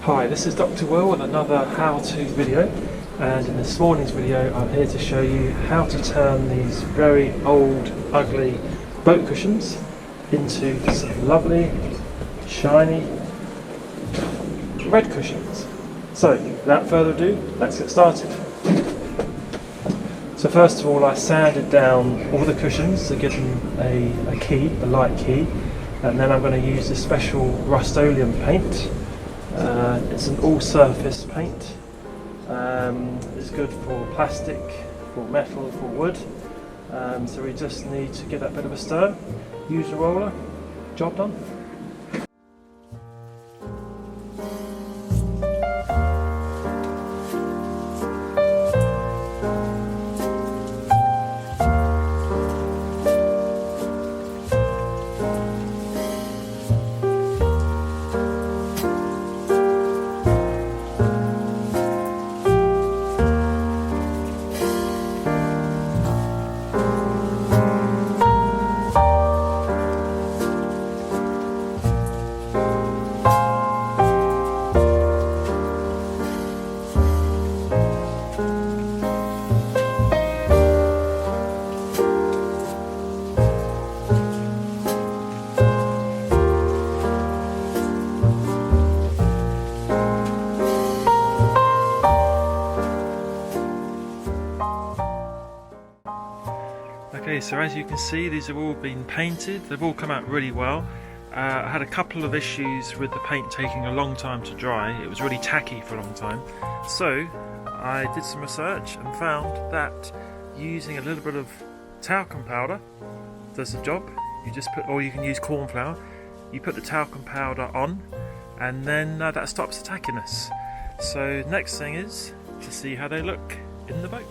Hi, this is Dr. Will with another how-to video, and in this morning's video I'm here to show you how to turn these very old, ugly boat cushions into some lovely, shiny red cushions. So, without further ado, let's get started. So first of all, I sanded down all the cushions to give them a key, a light key, and then I'm going to use this special Rust-Oleum paint. It's an all-surface paint. It's good for plastic, for metal, for wood. So we just need to give that a bit of a stir. Use a roller. Job done. Okay, so as you can see, these have all been painted. They've all come out really well. I had a couple of issues with the paint taking a long time to dry. It was really tacky for a long time. So I did some research and found that using a little bit of talcum powder does the job. You just put, or you can use corn flour. You put the talcum powder on, and then that stops the tackiness. So next thing is to see how they look in the boat.